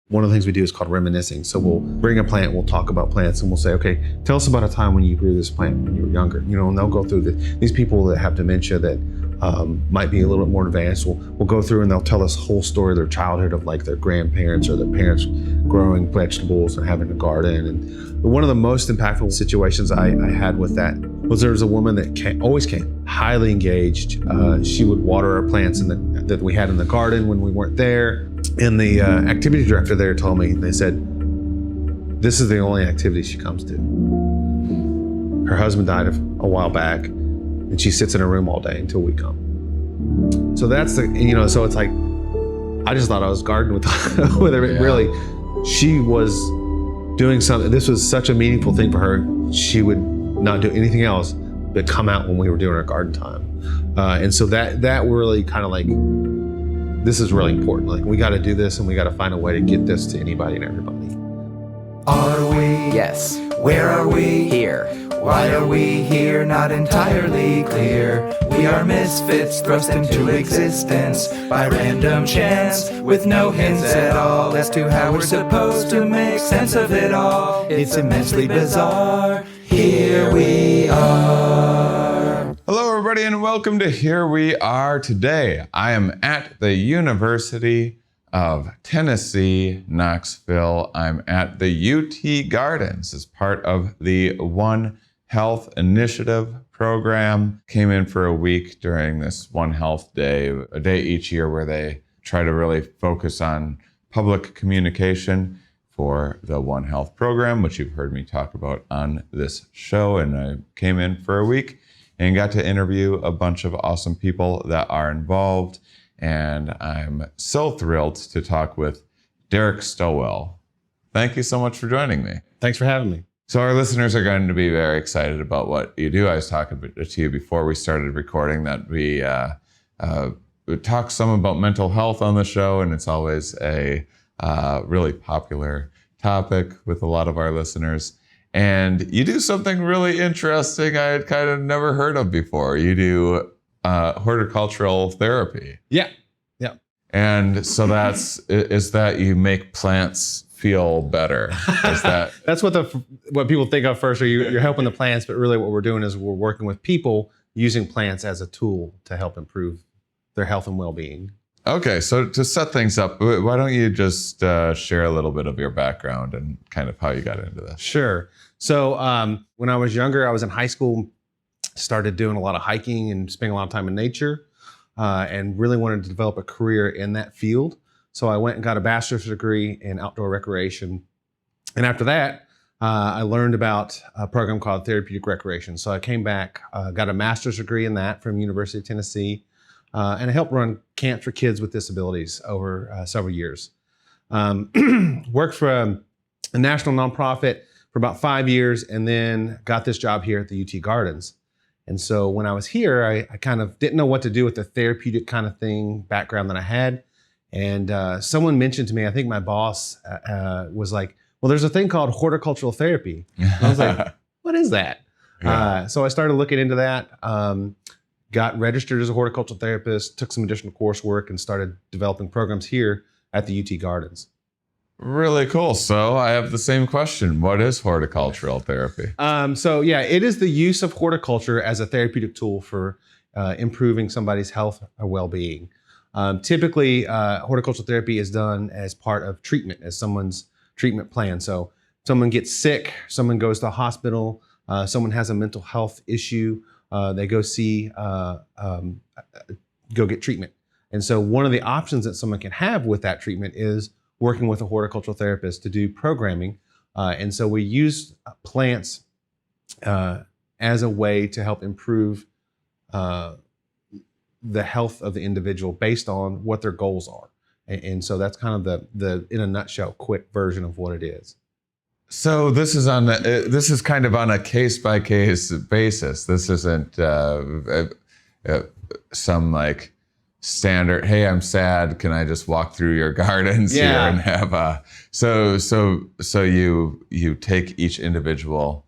One of the things we do is called reminiscing. So we'll bring a plant, we'll talk about plants, and we'll say, okay, tell us about a time when you grew this plant when you were younger. And they'll go through these people that have dementia that might be a little bit more advanced. We'll go through and they'll tell us whole story of their childhood of like their grandparents or their parents growing vegetables and having a garden. And one of the most impactful situations I had with that was there was a woman that always came, highly engaged. She would water our plants that we had in the garden when we weren't there. And the activity director there told me, they said, this is the only activity she comes to. Her husband died a while back, and she sits in her room all day until we come. So that's so it's like, I just thought I was gardening with her. Yeah. Really, she was doing something. This was such a meaningful thing for her. She would not do anything else but come out when we were doing our garden time. And so that really kind of like, this is really important. Like, we got to do this, and we got to find a way to get this to anybody and everybody. Are we? Yes. Where are we? Here. Why are we here? Not entirely clear. We are misfits thrust into existence by random chance, with no hints at all as to how we're supposed to make sense of it all. It's immensely bizarre. Here we are. Hello, everybody, and welcome to Here We Are. Today, I am at the University of Tennessee, Knoxville. I'm at the UT Gardens as part of the One Health Initiative program. Came in for a week during this One Health Day, a day each year where they try to really focus on public communication for the One Health program, which you've heard me talk about on this show. And I came in for a week and got to interview a bunch of awesome people that are involved. And I'm so thrilled to talk with Derrick Stowell. Thank you so much for joining me. Thanks for having me. So our listeners are going to be very excited about what you do. I was talking to you before we started recording that we talk some about mental health on the show, and it's always a really popular topic with a lot of our listeners. And you do something really interesting I had kind of never heard of before. You do horticultural therapy. Yeah. And so is that you make plants feel better? Is that that's what people think of first? Or you're helping the plants, but really what we're doing is we're working with people using plants as a tool to help improve their health and well-being. Okay, so to set things up, why don't you just share a little bit of your background and kind of how you got into this? Sure. So when I was younger, I was in high school, started doing a lot of hiking and spending a lot of time in nature, and really wanted to develop a career in that field. So I went and got a bachelor's degree in outdoor recreation. And after that, I learned about a program called therapeutic recreation. So I came back, got a master's degree in that from University of Tennessee, and I helped run camps for kids with disabilities over several years. Worked for a national nonprofit for about 5 years, and then got this job here at the UT Gardens. And so when I was here, I kind of didn't know what to do with the therapeutic kind of thing background that I had. And someone mentioned to me, I think my boss was like, well, there's a thing called horticultural therapy. And I was like, what is that? Yeah. So I started looking into that, got registered as a horticultural therapist, took some additional coursework, and started developing programs here at the UT Gardens. Really cool. So I have the same question. What is horticultural therapy? It is the use of horticulture as a therapeutic tool for improving somebody's health or well-being. Typically, horticultural therapy is done as part of treatment, as someone's treatment plan. So someone gets sick, someone goes to a hospital, someone has a mental health issue, they go get treatment. And so one of the options that someone can have with that treatment is working with a horticultural therapist to do programming. And so we use plants as a way to help improve the health of the individual based on what their goals are. And so that's kind of the in a nutshell, quick version of what it is. So this is kind of on a case-by-case basis. This isn't some like standard, hey, I'm sad, can I just walk through your gardens here and have so you take each individual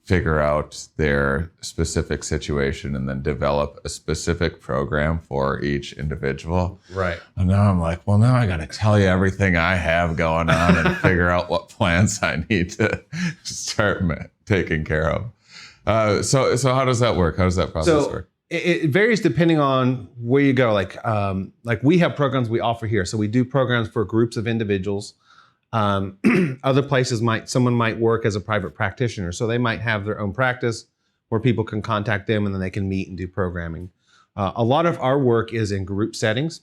figure out their specific situation and then develop a specific program for each individual. Right. And now I'm like, well, now I got to tell you everything I have going on and figure out what plants I need to start taking care of. So how does that work? How does that process work? It varies depending on where you go. Like we have programs we offer here. So we do programs for groups of individuals. Other places someone might work as a private practitioner. So they might have their own practice where people can contact them and then they can meet and do programming. A lot of our work is in group settings,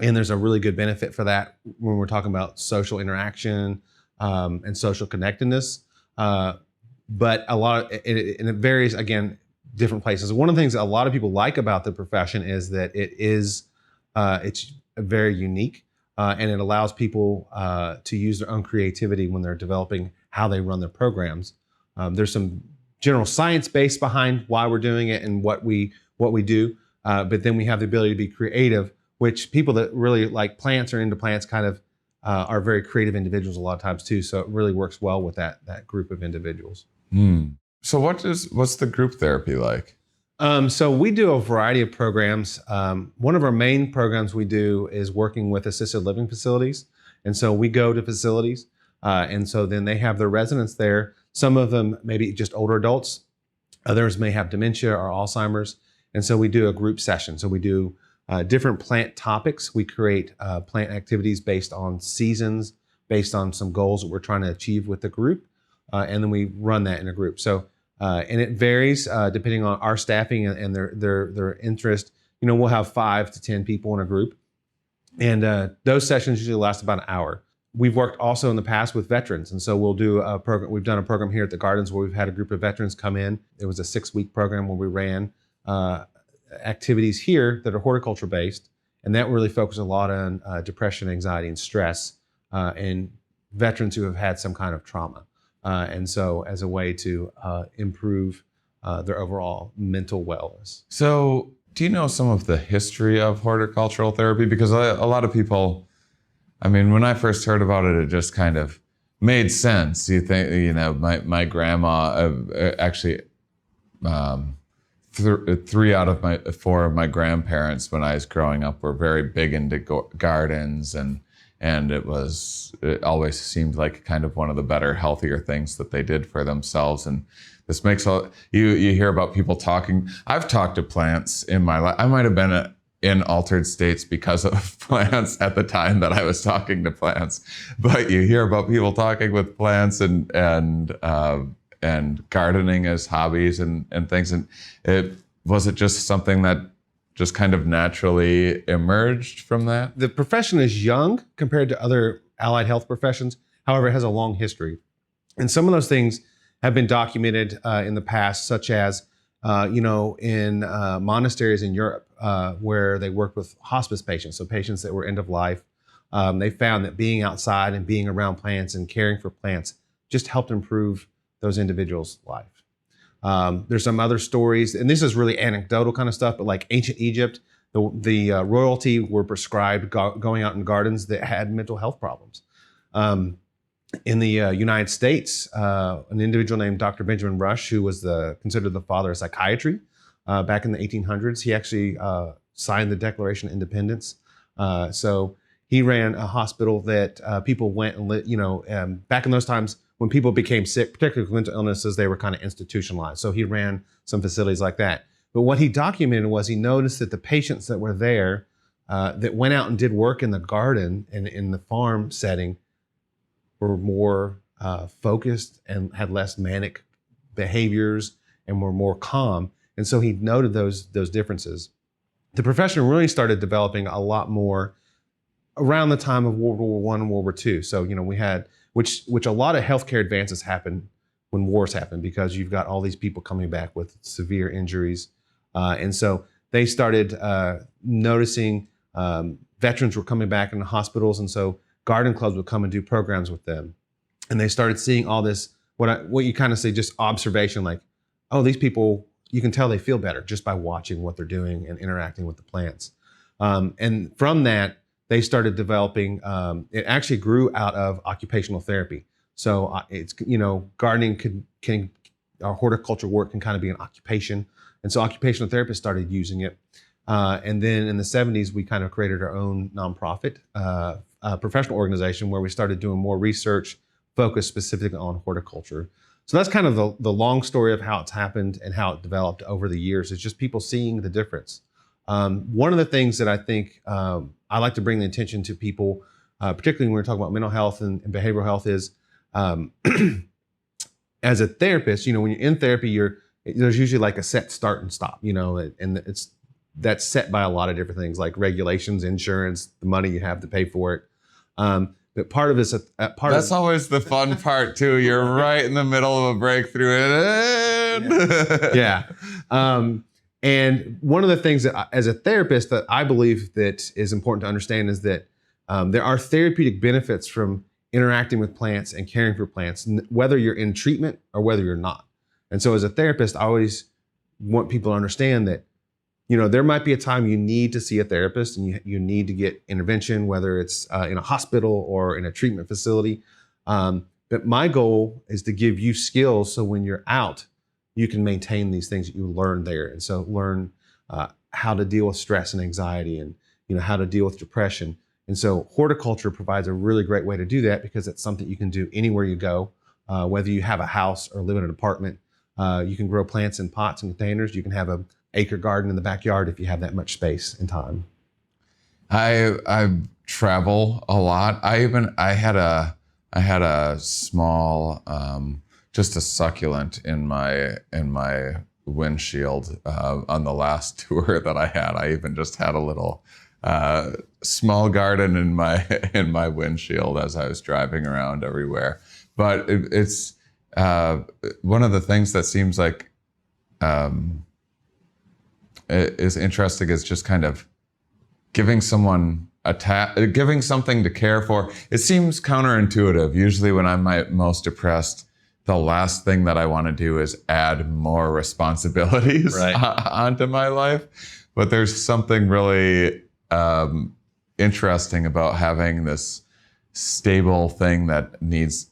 and there's a really good benefit for that when we're talking about social interaction and social connectedness. But it varies, again, different places. One of the things that a lot of people like about the profession is that it's very unique. And it allows people to use their own creativity when they're developing how they run their programs. There's some general science base behind why we're doing it and what we do, but then we have the ability to be creative, which people that really like plants or into plants kind of are very creative individuals a lot of times too. So it really works well with that group of individuals. So what's the group therapy like? So we do a variety of programs. One of our main programs we do is working with assisted living facilities. And so we go to facilities, and so then they have their residents there. Some of them maybe just older adults. Others may have dementia or Alzheimer's. And so we do a group session. So we do different plant topics. We create plant activities based on seasons, based on some goals that we're trying to achieve with the group. And then we run that in a group. So and it varies depending on our staffing and their interest. We'll have 5 to 10 people in a group, and those sessions usually last about an hour. We've worked also in the past with veterans, and so we'll do a program. We've done a program here at the Gardens where we've had a group of veterans come in. It was a 6-week program where we ran activities here that are horticulture based, and that really focused a lot on depression, anxiety, and stress, and veterans who have had some kind of trauma. And so as a way to improve their overall mental wellness. So do you know some of the history of horticultural therapy? Because a lot of people, I mean, when I first heard about it, it just kind of made sense. You think, my grandma actually, 3 out of 4 of my grandparents when I was growing up were very big into gardens, and it always seemed like kind of one of the better, healthier things that they did for themselves. And this makes you hear about people talking. I've talked to plants in my life. I might have been in altered states because of plants at the time that I was talking to plants. But you hear about people talking with plants and gardening as hobbies and things. And was it just something that just kind of naturally emerged from that? The profession is young compared to other allied health professions. However, it has a long history. And some of those things have been documented in the past, such as, in monasteries in Europe where they worked with hospice patients, so patients that were end of life. They found that being outside and being around plants and caring for plants just helped improve those individuals' life. There's some other stories, and this is really anecdotal kind of stuff, but like ancient Egypt, the royalty were prescribed going out in gardens that had mental health problems. In the United States, an individual named Dr. Benjamin Rush, who was considered the father of psychiatry back in the 1800s, he actually signed the Declaration of Independence. So he ran a hospital that people went and back in those times, when people became sick, particularly with mental illnesses, they were kind of institutionalized. So he ran some facilities like that. But what he documented was he noticed that the patients that were there that went out and did work in the garden and in the farm setting were more focused and had less manic behaviors and were more calm. And so he noted those differences. The profession really started developing a lot more around the time of World War I and World War II. So, we had which a lot of healthcare advances happened when wars happened, because you've got all these people coming back with severe injuries. And so they started noticing veterans were coming back in the hospitals. And so garden clubs would come and do programs with them. And they started seeing all this, what you kind of say, just observation, like, oh, these people, you can tell they feel better just by watching what they're doing and interacting with the plants. And from that, they started developing, it actually grew out of occupational therapy. So it's, gardening can our horticulture work can kind of be an occupation. And so occupational therapists started using it. And then in the 70s, we kind of created our own nonprofit professional organization where we started doing more research focused specifically on horticulture. So that's kind of the long story of how it's happened and how it developed over the years. It's just people seeing the difference. One of the things that I think I like to bring the attention to people, particularly when we're talking about mental health and behavioral health, is as a therapist, when you're in therapy, there's usually like a set start and stop, and that's set by a lot of different things like regulations, insurance, the money you have to pay for it. But part of it's That's always the fun part too. You're right in the middle of a breakthrough. Yeah. And one of the things that as a therapist that I believe that is important to understand is that there are therapeutic benefits from interacting with plants and caring for plants, whether you're in treatment or whether you're not. And so as a therapist, I always want people to understand that, there might be a time you need to see a therapist and you need to get intervention, whether it's in a hospital or in a treatment facility. But my goal is to give you skills so when you're out, you can maintain these things that you learned there. And so learn how to deal with stress and anxiety and, how to deal with depression. And so horticulture provides a really great way to do that because it's something you can do anywhere you go, whether you have a house or live in an apartment. You can grow plants in pots and containers. You can have an acre garden in the backyard if you have that much space and time. I travel a lot. I had a small just a succulent in my windshield on the last tour that I had. I even just had a little small garden in my windshield as I was driving around everywhere. But it's one of the things that seems like is interesting is just kind of giving someone giving something to care for. It seems counterintuitive. Usually when I'm most depressed, the last thing that I want to do is add more responsibilities onto my life. But there's something really interesting about having this stable thing that needs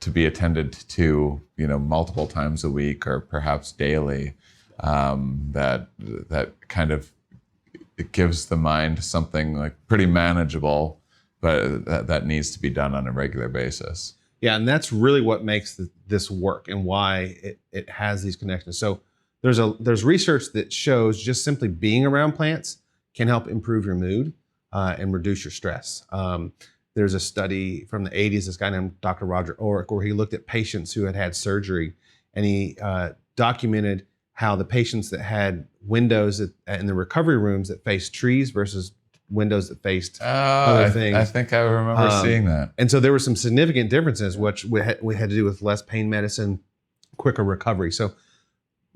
to be attended to, multiple times a week or perhaps daily. That kind of it gives the mind something like pretty manageable, but that needs to be done on a regular basis. Yeah, and that's really what makes this work and why it has these connections. So there's research that shows just simply being around plants can help improve your mood and reduce your stress. There's a study from the 80s, this guy named Dr. Roger Ulrich, where he looked at patients who had surgery, and he documented how the patients that had windows in the recovery rooms that faced trees versus windows that faced other things. I think I remember seeing that. And so there were some significant differences, which we had to do with less pain medicine, quicker recovery. So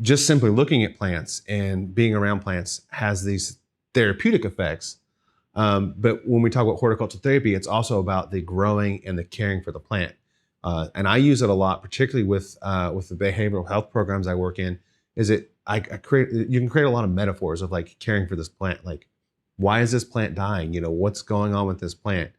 just simply looking at plants and being around plants has these therapeutic effects. But when we talk about horticultural therapy, it's also about the growing and the caring for the plant. And I use it a lot, particularly with the behavioral health programs I work in. Is it you can create a lot of metaphors of like caring for this plant, like why is this plant dying? What's going on with this plant?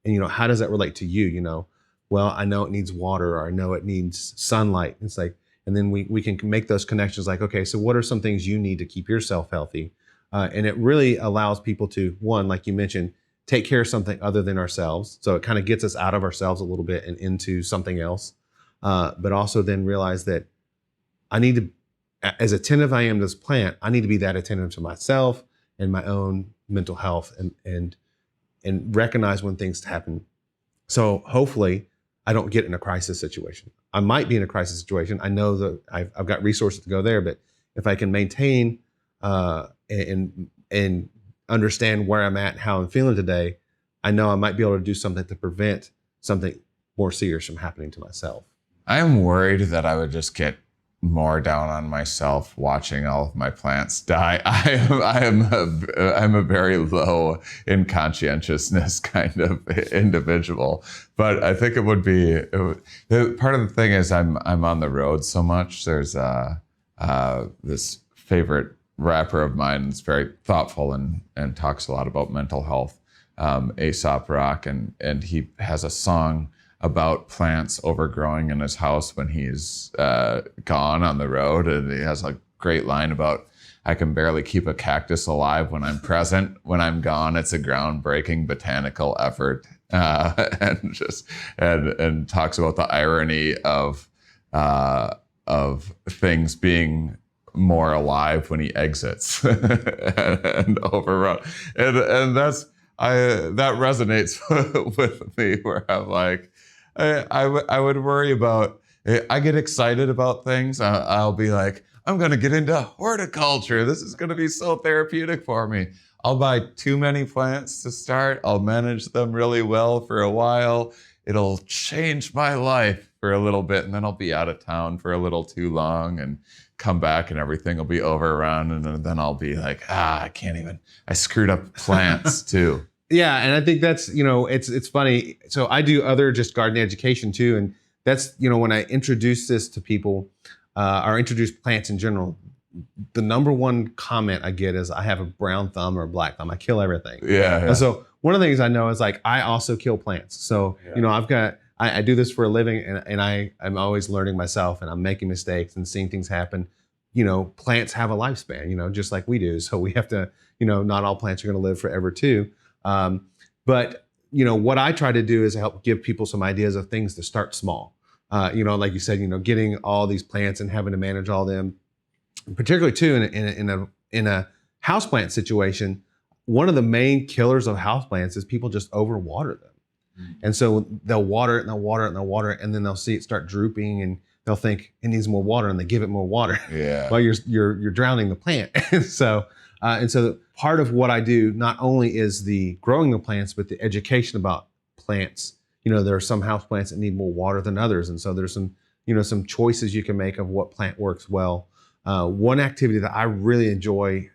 And how does that relate to you? Well, I know it needs water, or I know it needs sunlight. It's like, and then we can make those connections like, okay, so what are some things you need to keep yourself healthy? And it really allows people to, one, like you mentioned, take care of something other than ourselves. So it kind of gets us out of ourselves a little bit and into something else. But also then realize that I need to, as attentive I am to this plant, I need to be that attentive to myself and my own mental health and recognize when things happen. So hopefully I don't get in a crisis situation. I might be in a crisis situation. I know that I've got resources to go there, but if I can maintain and understand where I'm at and how I'm feeling today, I know I might be able to do something to prevent something more serious from happening to myself. I am worried that I would just get more down on myself watching all of my plants die. I'm a very low in conscientiousness kind of individual, but I think it would be part of the thing is I'm on the road so much. There's this favorite rapper of mine that's very thoughtful and talks a lot about mental health, 𝕊𝕐𝕐𝕐 Rock, and he has a song. about plants overgrowing in his house when he's gone on the road. And he has a great line about, I can barely keep a cactus alive when I'm present. When I'm gone, it's a groundbreaking botanical effort. And talks about the irony of things being more alive when he exits and overrun. And that resonates with me, where I'm like, I would worry about, I get excited about things. I'll be like, I'm going to get into horticulture. This is going to be so therapeutic for me. I'll buy too many plants to start. I'll manage them really well for a while. It'll change my life for a little bit, and then I'll be out of town for a little too long and come back and everything will be overrun. And then I'll be like, I can't even, I screwed up plants too. Yeah, and I think that's, it's funny. So I do other just gardening education too. And that's, when I introduce this to people, or introduce plants in general, the number one comment I get is, I have a brown thumb or a black thumb. I kill everything. Yeah. And so one of the things I know is, like, I also kill plants. So, I do this for a living, and I'm always learning myself, and I'm making mistakes and seeing things happen. Plants have a lifespan, just like we do. So we have to, not all plants are going to live forever too. But what I try to do is help give people some ideas of things to start small. Like you said, getting all these plants and having to manage all them, particularly too in a houseplant situation. One of the main killers of houseplants is people just overwater them. And so they'll water it and they'll water it and they'll water it, and then they'll see it start drooping, and they'll think it needs more water, and they give it more water. Yeah. While you're drowning the plant. And so part of what I do not only is the growing the plants, but the education about plants. There are some house plants that need more water than others, and so there's some choices you can make of what plant works well. One activity that I really enjoy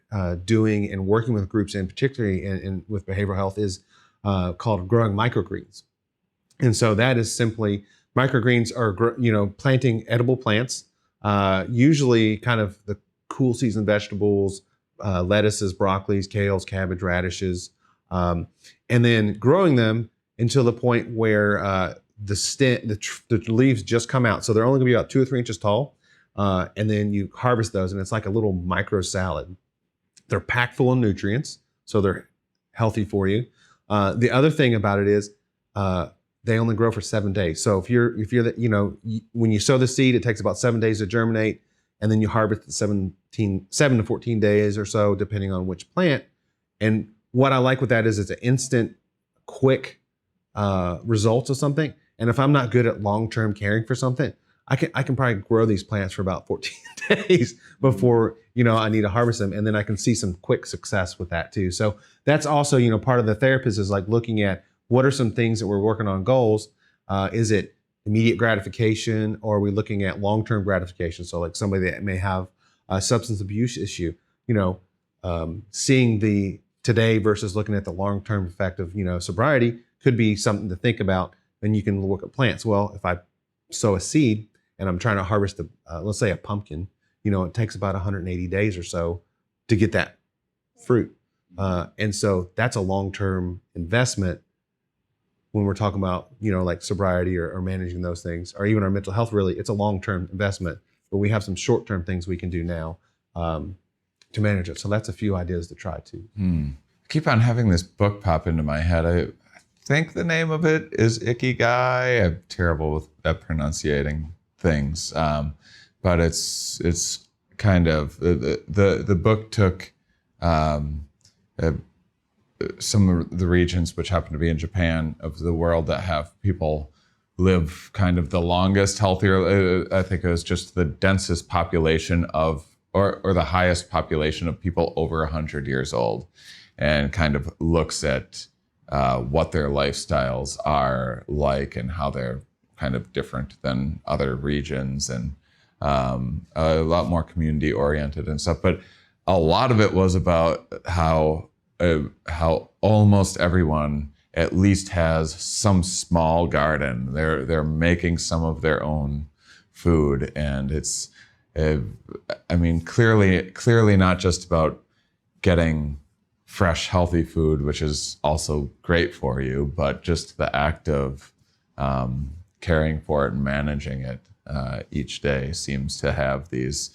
doing and working with groups in, particularly with behavioral health, is called growing microgreens. And so that is simply, microgreens are planting edible plants, usually kind of the cool season vegetables, lettuces, broccolis, kales, cabbage, radishes, and then growing them until the point where the leaves just come out. So they're only going to be about 2 or 3 inches tall. And then you harvest those, and it's like a little micro salad. They're packed full of nutrients, so they're healthy for you. The other thing about it is they only grow for 7 days. So if you're when you sow the seed, it takes about 7 days to germinate, and then you harvest at 7 to 14 days or so, depending on which plant. And what I like with that is it's an instant, quick results of something. And if I'm not good at long-term caring for something, I can probably grow these plants for about 14 days before, I need to harvest them. And then I can see some quick success with that too. So that's also, part of the therapist is like looking at what are some things that we're working on goals. Is it immediate gratification, or are we looking at long-term gratification? So like somebody that may have a substance abuse issue, seeing the today versus looking at the long-term effect of, sobriety could be something to think about. Then you can look at plants. Well, if I sow a seed and I'm trying to harvest let's say a pumpkin, it takes about 180 days or so to get that fruit. And so that's a long-term investment when we're talking about, like sobriety or managing those things, or even our mental health. Really, it's a long-term investment, but we have some short-term things we can do now to manage it. So that's a few ideas to try too. I keep on having this book pop into my head. I think the name of it is 𝐞𝐫𝐞. I'm terrible at pronunciating things, but it's kind of the book took some of the regions which happen to be in Japan of the world that have people live kind of the longest, healthier. I think it was just the densest population of, or the highest population of people over 100 years old, and kind of looks at what their lifestyles are like and how they're kind of different than other regions, and a lot more community oriented and stuff. But a lot of it was about how almost everyone at least has some small garden. They're making some of their own food, and it's clearly not just about getting fresh, healthy food, which is also great for you, but just the act of caring for it and managing it each day seems to have these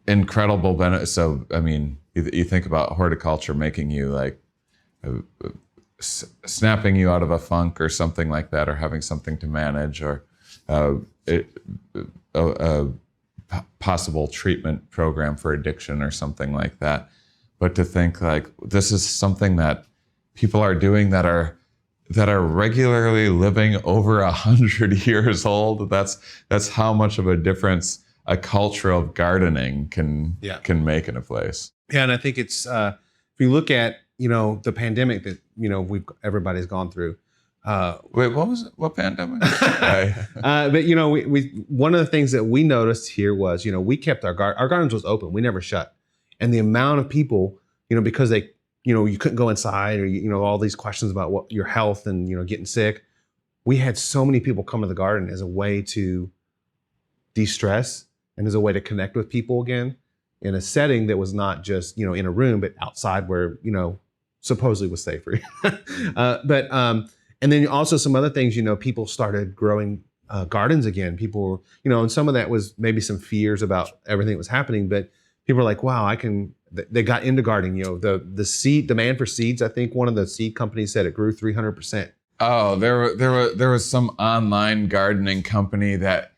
incredible benefits. So, I mean, you think about horticulture making you like snapping you out of a funk or something like that, or having something to manage, or a possible treatment program for addiction or something like that. But to think like this is something that people are doing that are regularly living over 100 years old. That's how much of a difference a culture of gardening can make in a place. Yeah, and I think it's if you look at the pandemic that everybody's gone through. Wait, what was it? What pandemic? But we one of the things that we noticed here was we kept our gardens was open. We never shut, and the amount of people because they you couldn't go inside, or all these questions about what your health and getting sick. We had so many people come to the garden as a way to de-stress and as a way to connect with people again in a setting that was not just in a room, but outside where supposedly was safer. And then also some other things, people started growing gardens again. People, and some of that was maybe some fears about everything that was happening, but people were like, wow, they got into gardening. The seed demand for seeds, I think one of the seed companies said it grew 300%. Oh, there was some online gardening company that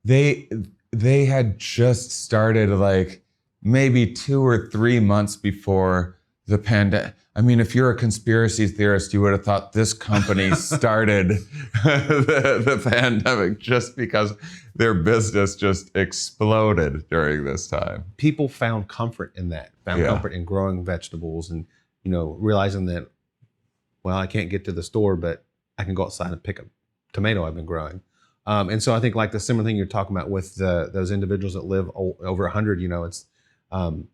they had just started like maybe 2 or 3 months before the pandemic. I mean, if you're a conspiracy theorist, you would have thought this company started the pandemic just because their business just exploded during this time. People found comfort in that, comfort in growing vegetables and, realizing that, well, I can't get to the store, but I can go outside and pick a tomato I've been growing. And so I think like the similar thing you're talking about with those individuals that live over 100, it's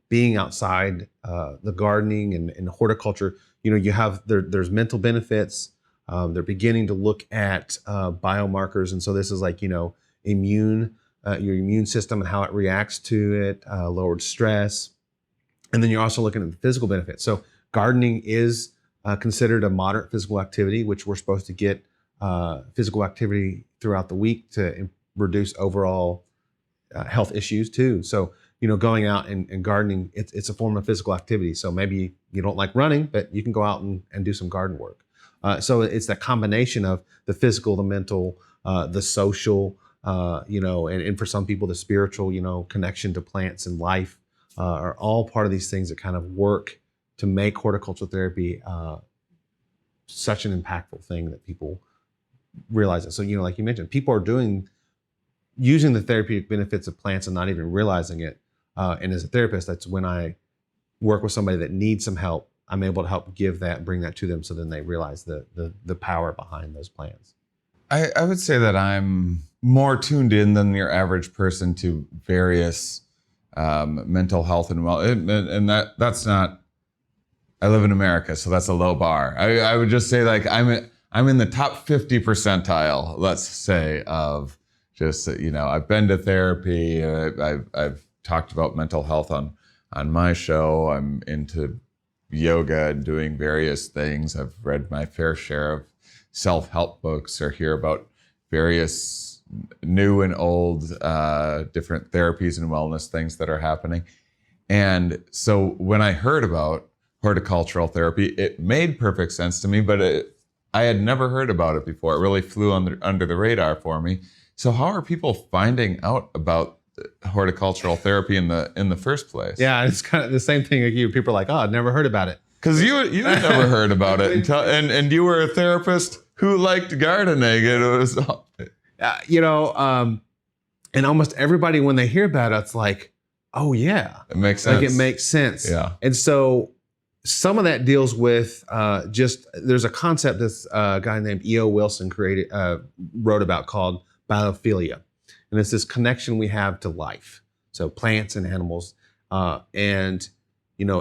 being outside, the gardening and horticulture, you have there's mental benefits. They're beginning to look at biomarkers. And so this is like, your immune system and how it reacts to it, lowered stress. And then you're also looking at the physical benefits. So gardening is considered a moderate physical activity, which we're supposed to get physical activity throughout the week to reduce overall health issues too. So, going out and gardening, it's a form of physical activity. So maybe you don't like running, but you can go out and do some garden work. So it's that combination of the physical, the mental, the social, and for some people, the spiritual, connection to plants and life are all part of these things that kind of work to make horticultural therapy such an impactful thing that people realize it. So, like you mentioned, people are using the therapeutic benefits of plants and not even realizing it. And as a therapist, that's when I work with somebody that needs some help. I'm able to help give that, bring that to them, so then they realize the power behind those plants. I would say that I'm more tuned in than your average person to various mental health and that's not. I live in America, so that's a low bar. I would just say like I'm in the top 50 percentile, let's say, of just I've been to therapy. I've talked about mental health on my show. I'm into yoga and doing various things. I've read my fair share of self-help books or hear about various new and old different therapies and wellness things that are happening. And so when I heard about horticultural therapy, it made perfect sense to me, but I had never heard about it before. It really flew under the radar for me. So how are people finding out about horticultural therapy in the first place? Yeah, it's kind of the same thing like you. People are like, oh, I've never heard about it. Because you had never heard about it and you were a therapist who liked gardening. And it was, and almost everybody when they hear about it, it's like, oh yeah, it makes sense. Like it makes sense. Yeah. And so some of that deals with there's a concept this guy named E.O. Wilson wrote about called biophilia. And it's this connection we have to life. So plants and animals.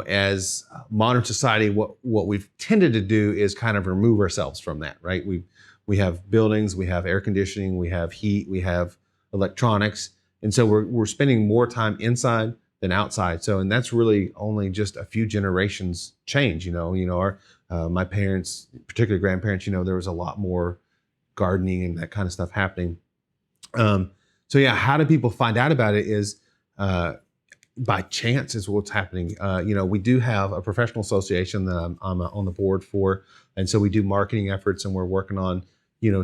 As modern society, what we've tended to do is kind of remove ourselves from that, right? We have buildings, we have air conditioning, we have heat, we have electronics. And so we're spending more time inside than outside. So, and that's really only just a few generations change, our my parents, particularly grandparents, there was a lot more gardening and that kind of stuff happening. So yeah, how do people find out about it is by chance is what's happening. We do have a professional association that I'm on the board for. And so we do marketing efforts and we're working on,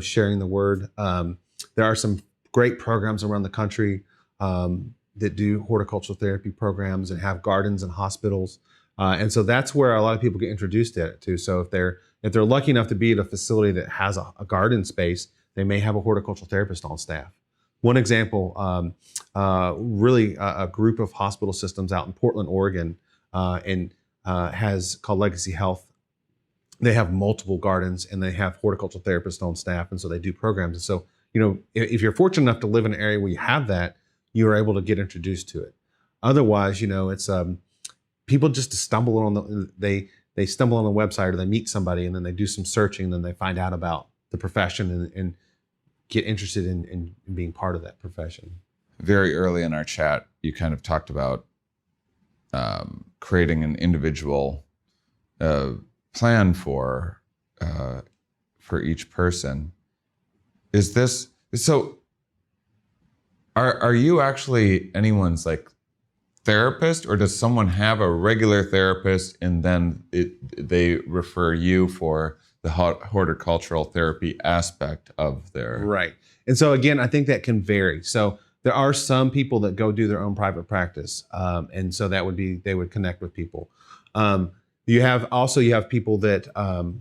sharing the word. There are some great programs around the country that do horticultural therapy programs and have gardens and hospitals. And so that's where a lot of people get introduced to. So if they're lucky enough to be at a facility that has a garden space, they may have a horticultural therapist on staff. One example, really a group of hospital systems out in Portland, Oregon, and has called Legacy Health. They have multiple gardens and they have horticultural therapists on staff, and so they do programs. And so, if you're fortunate enough to live in an area where you have that, you are able to get introduced to it. Otherwise, it's people just stumble on they stumble on the website or they meet somebody and then they do some searching and then they find out about the profession and get interested in being part of that profession. Very early in our chat, you kind of talked about creating an individual plan for each person. Is this so? Are you actually anyone's like therapist, or does someone have a regular therapist and then they refer you for the horticultural therapy aspect of their... Right. And so again, I think that can vary. So there are some people that go do their own private practice. And so that would be, they would connect with people. You have people that,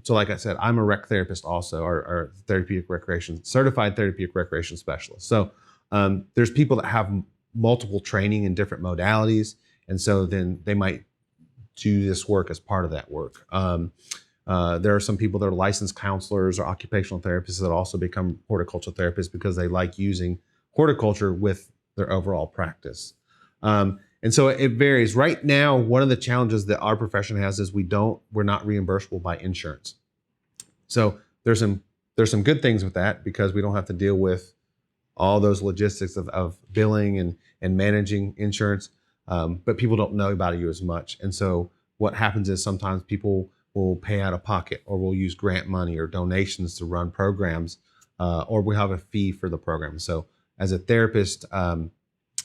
so like I said, I'm a rec therapist also, or certified therapeutic recreation specialist. So there's people that have multiple training in different modalities. And so then they might do this work as part of that work. There are some people that are licensed counselors or occupational therapists that also become horticultural therapists because they like using horticulture with their overall practice. And so it varies. Right now, one of the challenges that our profession has is we're not reimbursable by insurance. So there's some good things with that because we don't have to deal with all those logistics of billing and managing insurance, but people don't know about you as much. And so what happens is sometimes people will pay out of pocket, or we'll use grant money or donations to run programs, or we have a fee for the program. So as a therapist,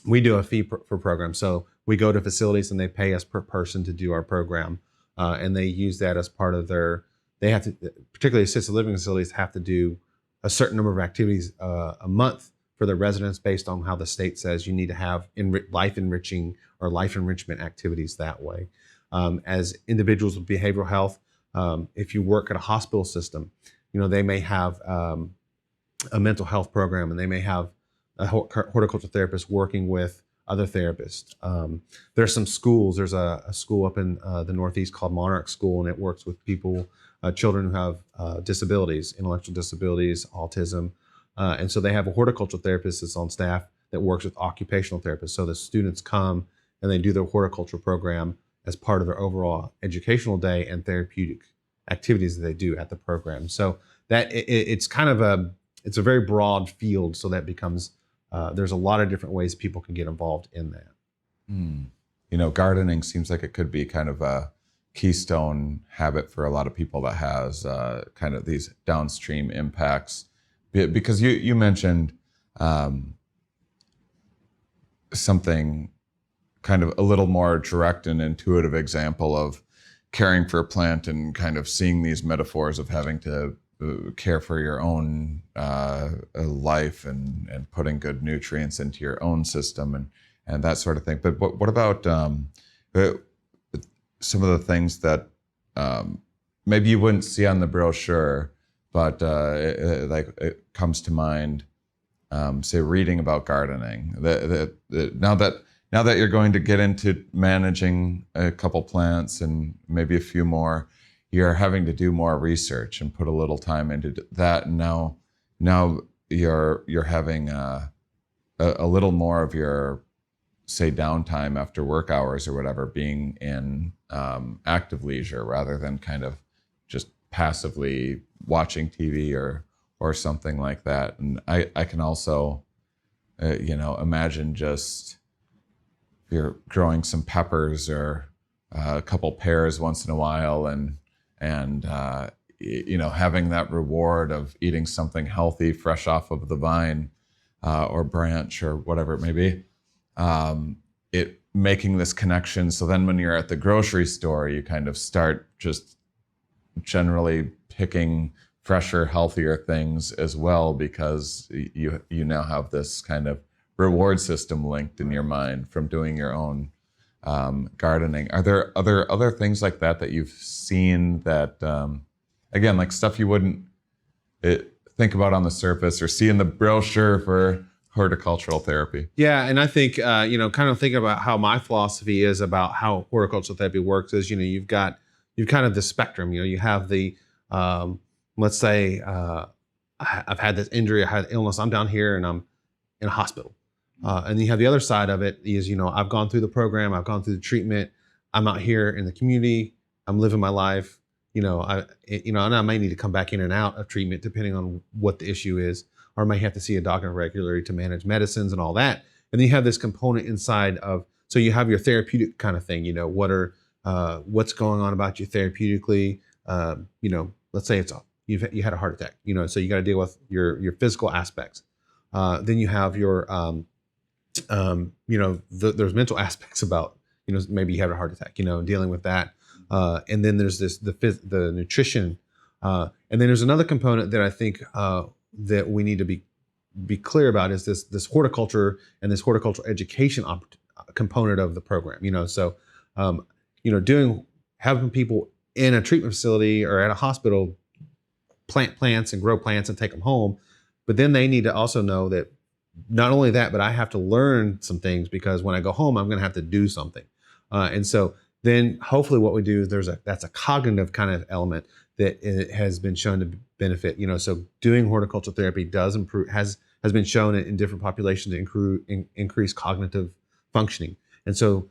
we do a fee for programs. So we go to facilities and they pay us per person to do our program, and they use that as part of they have to, particularly assisted living facilities, have to do a certain number of activities a month for their residents based on how the state says you need to have life enriching or life enrichment activities that way. As individuals with behavioral health, if you work at a hospital system, they may have a mental health program, and they may have a horticultural therapist working with other therapists. There's some schools. There's a school up in the Northeast called Monarch School, and it works with people, children who have disabilities, intellectual disabilities, autism. And so they have a horticultural therapist that's on staff that works with occupational therapists. So the students come and they do their horticultural program as part of their overall educational day and therapeutic activities that they do at the program. So that it's kind of it's a very broad field. So that becomes, there's a lot of different ways people can get involved in that. Gardening seems like it could be kind of a keystone habit for a lot of people that has kind of these downstream impacts. Because you mentioned something kind of a little more direct and intuitive example of caring for a plant and kind of seeing these metaphors of having to care for your own life and putting good nutrients into your own system and that sort of thing. But what about some of the things that maybe you wouldn't see on the brochure, but it comes to mind, say reading about gardening. Now that you're going to get into managing a couple plants and maybe a few more, you're having to do more research and put a little time into that. And now you're having a little more of your, say, downtime after work hours or whatever being in active leisure rather than kind of just passively watching TV or something like that. And I can also, imagine just if you're growing some peppers or a couple pears once in a while and and having that reward of eating something healthy, fresh off of the vine or branch or whatever it may be, it making this connection. So then when you're at the grocery store, you kind of start just generally picking fresher, healthier things as well, because you now have this kind of reward system linked in your mind from doing your own gardening. Are there other things like that you've seen that, again, like stuff you wouldn't think about on the surface or see in the brochure for horticultural therapy? Yeah, and I think kind of thinking about how my philosophy is about how horticultural therapy works is, you've kind of the spectrum. You have the let's say I've had this injury, I had illness, I'm down here and I'm in a hospital. And then you have the other side of it is, I've gone through the program, I've gone through the treatment, I'm out here in the community, I'm living my life, and I may need to come back in and out of treatment depending on what the issue is, or I may have to see a doctor regularly to manage medicines and all that. And then you have this component inside of, so you have your therapeutic kind of thing, what's going on about you therapeutically, let's say you had a heart attack, so you got to deal with your physical aspects. Then you have your, there's mental aspects about, maybe you had a heart attack, dealing with that. And then there's the nutrition. And then there's another component that I think that we need to be clear about is this horticulture and this horticultural education component of the program. Having people in a treatment facility or at a hospital plant plants and grow plants and take them home. But then they need to also know that not only that, but I have to learn some things, because when I go home, I'm going to have to do something. And so then hopefully what we do is that's a cognitive kind of element that it has been shown to benefit. So doing horticultural therapy does improve, has been shown in different populations to increase cognitive functioning. And so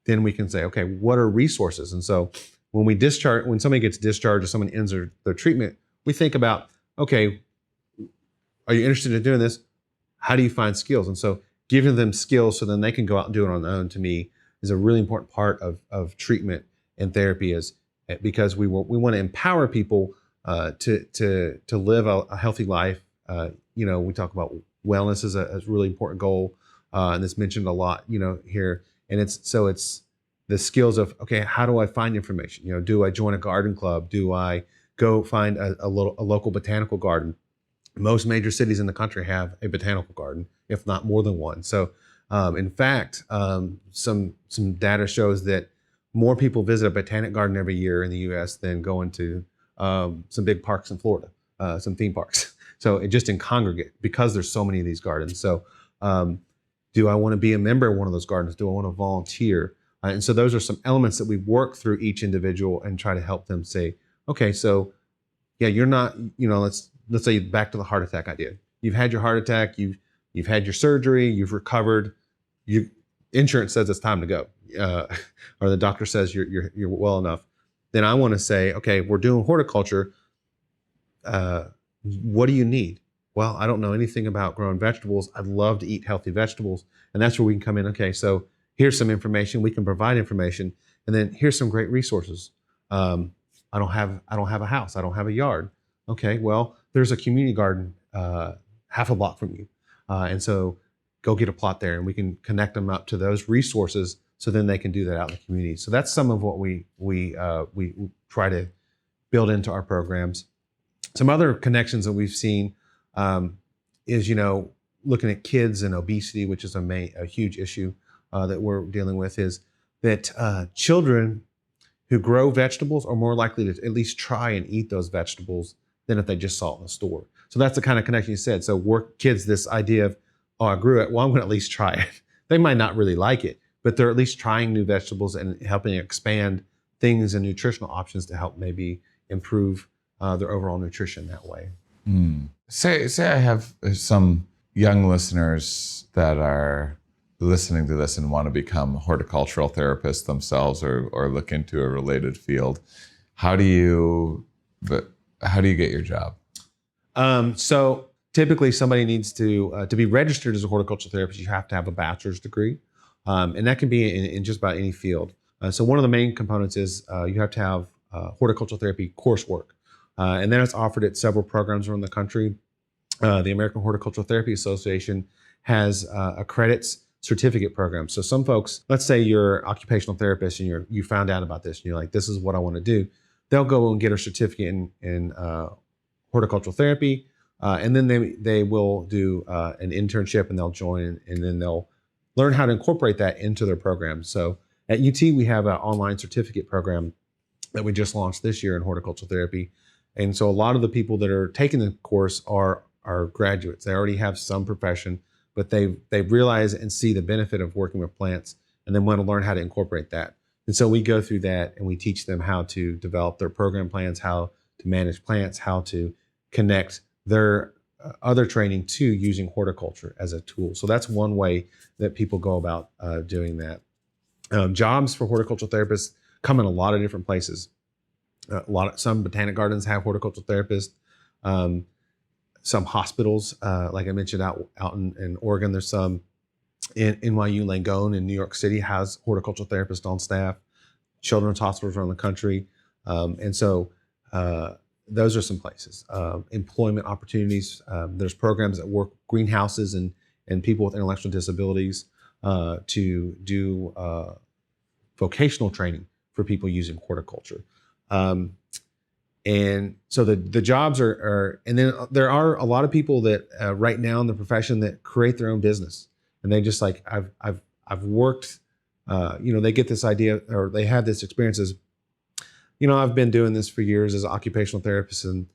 then we can say, okay, what are resources? And so when somebody gets discharged or someone ends their treatment, we think about, okay, are you interested in doing this? How do you find skills? And so giving them skills so then they can go out and do it on their own, to me, is a really important part of treatment and therapy, because we want to empower people to live a healthy life. We talk about wellness as a really important goal, and it's mentioned a lot, here. And it's the skills of, okay, how do I find information? Do I join a garden club? Do I go find a local botanical garden? Most major cities in the country have a botanical garden, if not more than one. So, in fact, some data shows that more people visit a botanic garden every year in the U.S. than going to some big parks in Florida, some theme parks. So just in congregate, because there's so many of these gardens. So, do I want to be a member of one of those gardens? Do I want to volunteer? And so those are some elements that we work through each individual and try to help them say, okay, so yeah, you're not, let's say back to the heart attack idea. You've had your heart attack, you've had your surgery, you've recovered, insurance says it's time to go, or the doctor says you're well enough. Then I want to say, okay, we're doing horticulture. What do you need? Well, I don't know anything about growing vegetables. I'd love to eat healthy vegetables. And that's where we can come in. Okay, so here's some information. We can provide information. And then here's some great resources. I don't have a house. I don't have a yard. Okay, well, there's a community garden half a block from you. And so go get a plot there, and we can connect them up to those resources, so then they can do that out in the community. So that's some of what we try to build into our programs. Some other connections that we've seen is, looking at kids and obesity, which is a huge issue that we're dealing with, is that children who grow vegetables are more likely to at least try and eat those vegetables than if they just saw it in the store. So that's the kind of connection you said. So work kids this idea of, oh, I grew it, well, I'm going to at least try it. They might not really like it, but they're at least trying new vegetables and helping expand things and nutritional options to help maybe improve their overall nutrition that way. Say I have some young listeners that are listening to this and want to become horticultural therapists themselves, or look into a related field. How do you get your job? So typically somebody needs to be registered as a horticultural therapist. You have to have a bachelor's degree, and that can be in just about any field. So one of the main components is you have to have horticultural therapy coursework. And then it's offered at several programs around the country. The American Horticultural Therapy Association has a credits certificate program. So some folks, let's say you're an occupational therapist and you found out about this and you're like, this is what I want to do. They'll go and get a certificate in horticultural therapy. And then they will do an internship and they'll join and then they'll learn how to incorporate that into their program. So at UT, we have an online certificate program that we just launched this year in horticultural therapy. And so a lot of the people that are taking the course are graduates. They already have some profession, but they realize and see the benefit of working with plants and then want to learn how to incorporate that. And so we go through that and we teach them how to develop their program plans, how to manage plants, how to connect their other training to using horticulture as a tool. So that's one way that people go about doing that. Jobs for horticultural therapists come in a lot of different places. Some botanic gardens have horticultural therapists. Some hospitals, like I mentioned, out in Oregon, there's some in NYU Langone in New York City has horticultural therapists on staff. Children's hospitals around the country, and so those are some places. Employment opportunities. There's programs that work greenhouses and people with intellectual disabilities to do vocational training for people using horticulture. And so the jobs are, and then there are a lot of people that right now in the profession that create their own business, and they just like I've worked, they get this idea or they have this experience as, I've been doing this for years as an occupational therapist, and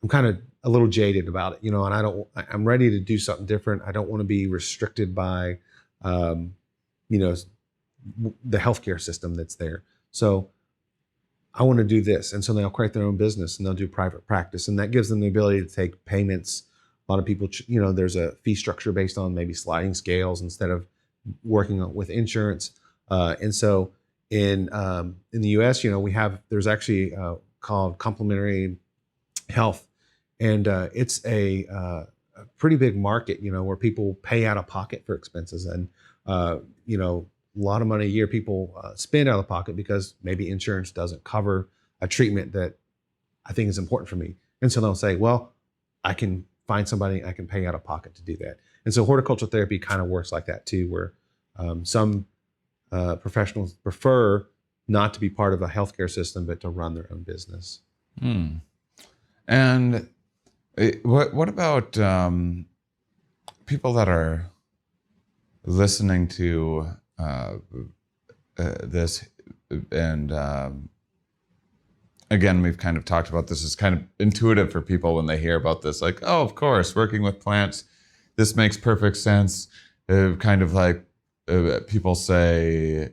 I'm kind of a little jaded about it, and I'm ready to do something different. I don't want to be restricted by, the healthcare system that's there. So I want to do this. And so they'll create their own business and they'll do private practice. And that gives them the ability to take payments. A lot of people, there's a fee structure based on maybe sliding scales instead of working with insurance. And so in the US, there's actually called complementary health. And it's a pretty big market, where people pay out of pocket for expenses. And, a lot of money a year people spend out of pocket because maybe insurance doesn't cover a treatment that I think is important for me. And so they'll say, well, I can find somebody I can pay out of pocket to do that. And so horticultural therapy kind of works like that too, where some professionals prefer not to be part of a healthcare system, but to run their own business. And what about people that are listening to this, and again, we've kind of talked about this. It's kind of intuitive for people when they hear about this, like, oh, of course, working with plants, this makes perfect sense. Kind of like people say,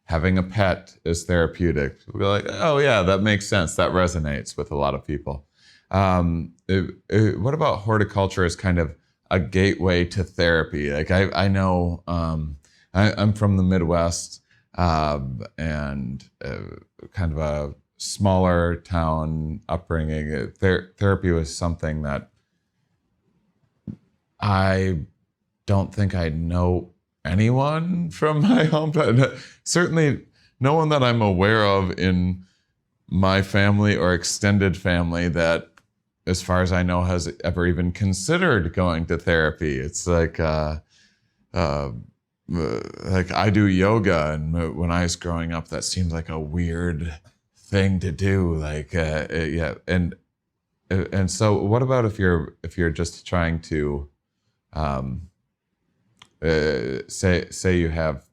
having a pet is therapeutic. We'll be like, oh yeah, that makes sense. That resonates with a lot of people. What about horticulture as kind of a gateway to therapy? Like I know, I'm from the Midwest, and kind of a smaller town upbringing. Therapy was something that I don't think I know anyone from my home, but certainly no one that I'm aware of in my family or extended family that, as far as I know, has ever even considered going to therapy. It's like I do yoga, and when I was growing up, that seemed like a weird thing to do. Yeah, and so what about if you're just trying to say you have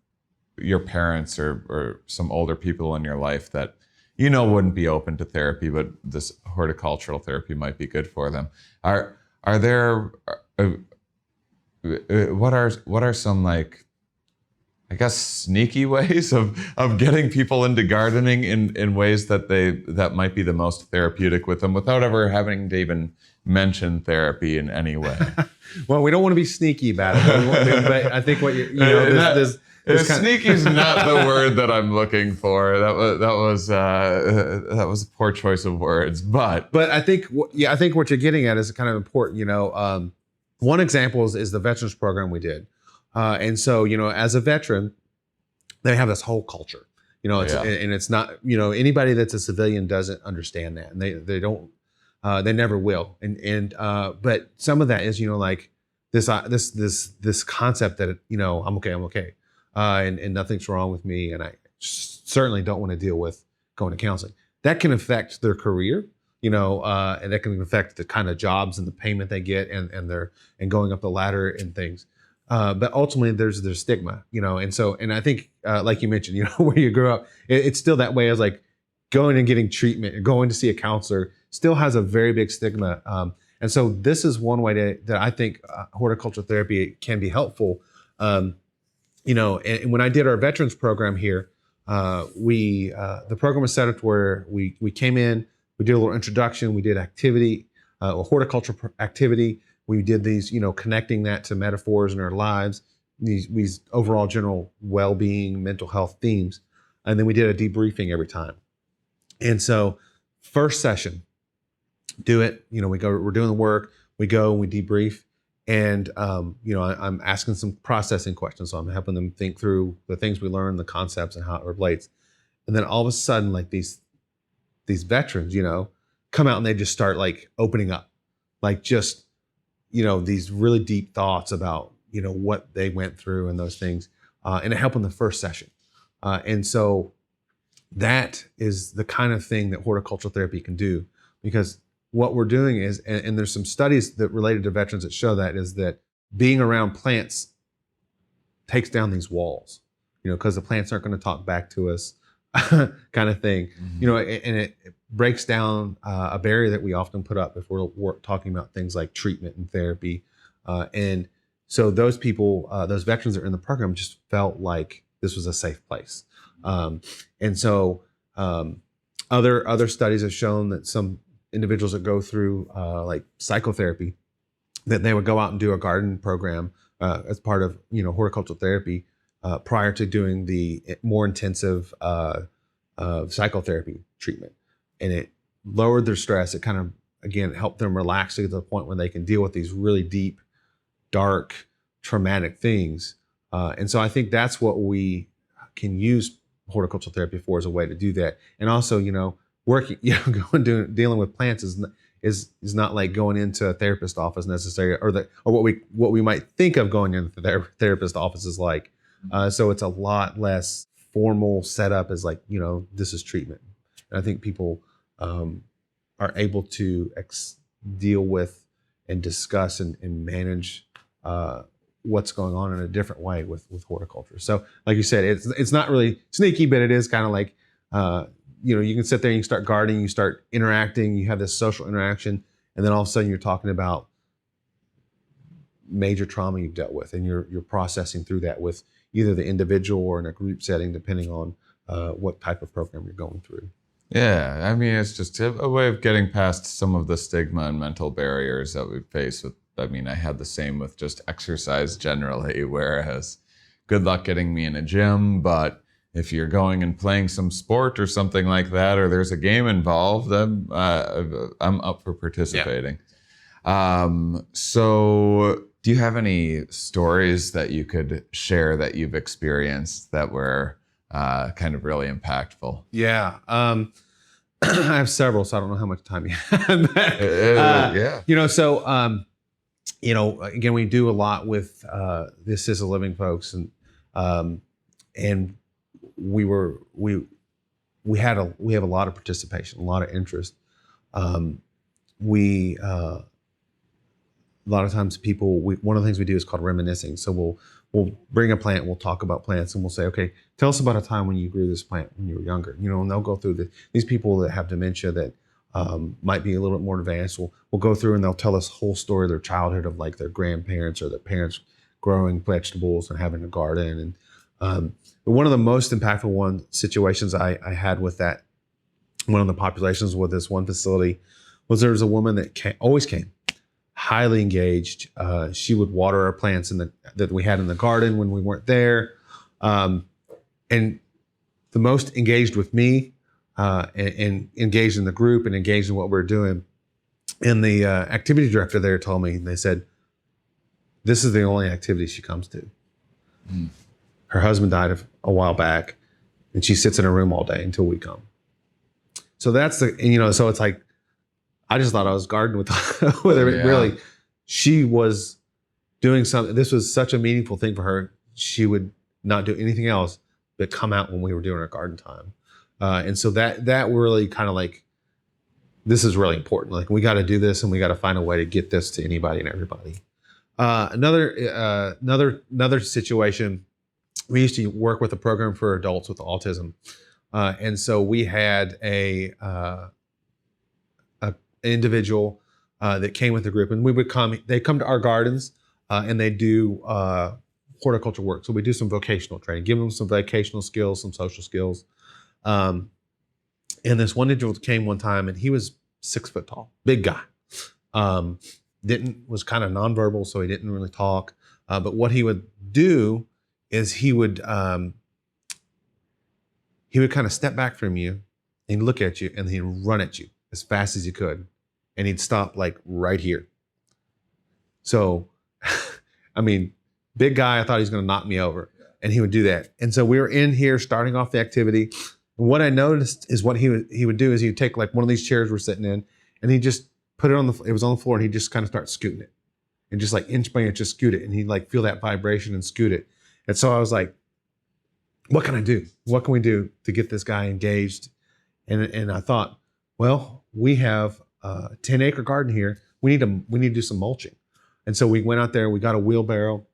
your parents or some older people in your life that wouldn't be open to therapy, but this horticultural therapy might be good for them. Are there what are some, like, I guess, sneaky ways of getting people into gardening in ways that might be the most therapeutic with them without ever having to even mention therapy in any way? Well, we don't want to be sneaky about it, but I think what sneaky is not the word that I'm looking for. That was a poor choice of words, but I think what you're getting at is kind of important. One example is the veterans program we did. And so, as a veteran, they have this whole culture. It's and it's not, anybody that's a civilian doesn't understand that, and they don't, they never will. But some of that is, like this concept that, I'm okay, and nothing's wrong with me, and I certainly don't want to deal with going to counseling. That can affect their career, and that can affect the kind of jobs and the payment they get, and going up the ladder and things. But ultimately, there's stigma, and I think, like you mentioned, where you grew up, it's still that way. As like going and getting treatment, or going to see a counselor, still has a very big stigma. And so this is one way that I think horticultural therapy can be helpful. And when I did our veterans program here, the program was set up where we came in, we did a little introduction, we did activity, a horticulture activity. We did these, connecting that to metaphors in our lives, these overall general well-being, mental health themes. And then we did a debriefing every time. And so first session, do it, we're doing the work, we go and we debrief. And, I'm asking some processing questions. So I'm helping them think through the things we learned, the concepts and how it relates. And then all of a sudden, like these veterans, come out and they just start like opening up, like just, these really deep thoughts about, what they went through and those things, and it helped in the first session. And so that is the kind of thing that horticultural therapy can do, because what we're doing is, and there's some studies that related to veterans that show that, is that being around plants takes down these walls, because the plants aren't going to talk back to us, kind of thing, and it breaks down a barrier that we often put up if we're talking about things like treatment and therapy. And so those people, those veterans that are in the program, just felt like this was a safe place. And so other studies have shown that some individuals that go through like psychotherapy, that they would go out and do a garden program as part of horticultural therapy prior to doing the more intensive psychotherapy treatment, and it lowered their stress. It kind of, again, helped them relax to the point where they can deal with these really deep, dark, traumatic things. And so I think that's what we can use horticultural therapy for, as a way to do that. And also, working, dealing with plants is not like going into a therapist office necessarily, or what we might think of going into the therapist office is like. So it's a lot less formal setup as like, this is treatment. And I think people are able to deal with and discuss and manage what's going on in a different way with horticulture. So like you said, it's not really sneaky, but it is kind of like, you can sit there and you start gardening, you start interacting, you have this social interaction, and then all of a sudden you're talking about major trauma you've dealt with, and you're processing through that with either the individual or in a group setting, depending on what type of program you're going through. Yeah, I mean, it's just a way of getting past some of the stigma and mental barriers that we face with. I mean, I had the same with just exercise generally, whereas good luck getting me in a gym, but if you're going and playing some sport or something like that, or there's a game involved, I'm up for participating. Yeah. So do you have any stories that you could share that you've experienced that were kind of really impactful? Yeah. I have several, so I don't know how much time you have. Yeah. Again, we do a lot with the assisted living folks, and we have a lot of participation, a lot of interest. A lot of times one of the things we do is called reminiscing. So we'll bring a plant, we'll talk about plants, and we'll say, okay, tell us about a time when you grew this plant when you were younger. And they'll go through these people that have dementia that might be a little bit more advanced. We'll go through and they'll tell us whole story of their childhood, of like their grandparents or their parents growing vegetables and having a garden. And one of the most impactful situations I had with that, one of the populations with this one facility, was there was a woman that always came, highly engaged. She would water our plants that we had in the garden when we weren't there. And the most engaged with me, and engaged in the group and engaged in what we're doing. And the activity director there told me, they said, this is the only activity she comes to. Mm. Her husband died a while back. and she sits in her room all day until we come. So that's so it's like, I just thought I was gardening with her. Yeah. Really, she was doing something. This was such a meaningful thing for her. She would not do anything else but come out when we were doing our garden time. And so that really kind of like, this is really important. Like, we got to do this, and we got to find a way to get this to anybody and everybody. Another situation, we used to work with a program for adults with autism. And so we had a individual that came with the group, and they come to our gardens and they do horticulture work. So we do some vocational training, give them some vocational skills, some social skills. And this one individual came one time, and he was 6 foot tall, big guy. Was kind of nonverbal, so he didn't really talk. But what he would do is he would kind of step back from you and look at you, and he'd run at you as fast as he could. And he'd stop like right here. So, I mean, big guy, I thought he was going to knock me over, and he would do that. And so we were in here starting off the activity. And what I noticed is what he would do is he'd take like one of these chairs we're sitting in, and he'd just put it it was on the floor, and he'd just kind of start scooting it, and just like inch by inch, just scoot it. And he'd like feel that vibration and scoot it. And so I was like, what can I do? What can we do to get this guy engaged? And I thought, well, we have a 10-acre garden here. We need to do some mulching. And so we went out there, we got a wheelbarrow.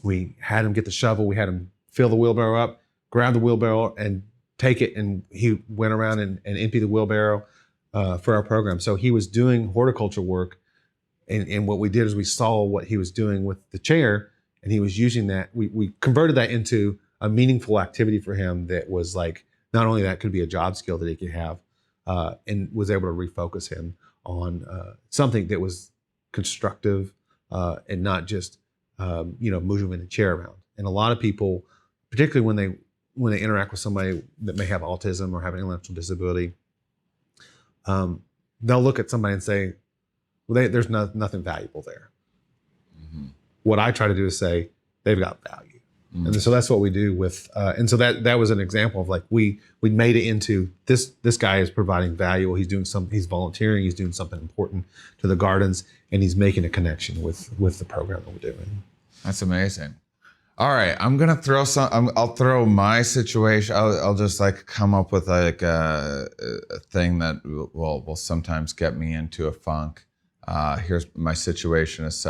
We had him get the shovel. We had him fill the wheelbarrow up, grab the wheelbarrow and take it. And he went around and empty the wheelbarrow for our program. So he was doing horticulture work. And what we did is we saw what he was doing with the chair, and he was using that. We converted that into a meaningful activity for him that was like, not only that could be a job skill that he could have, and was able to refocus him on something that was constructive and not just moving the chair around. And a lot of people, particularly when they interact with somebody that may have autism or have an intellectual disability, they'll look at somebody and say, well, there's nothing valuable there. Mm-hmm. What I try to do is say, they've got value. Mm-hmm. And so that's what we do with, and so that was an example of like, we made it into this guy is providing value. He's volunteering, he's doing something important to the gardens, and he's making a connection with the program that we're doing. That's amazing. All right, I'm gonna throw I'll throw my situation. I'll just like come up with like a thing that will sometimes get me into a funk. Here's my situation is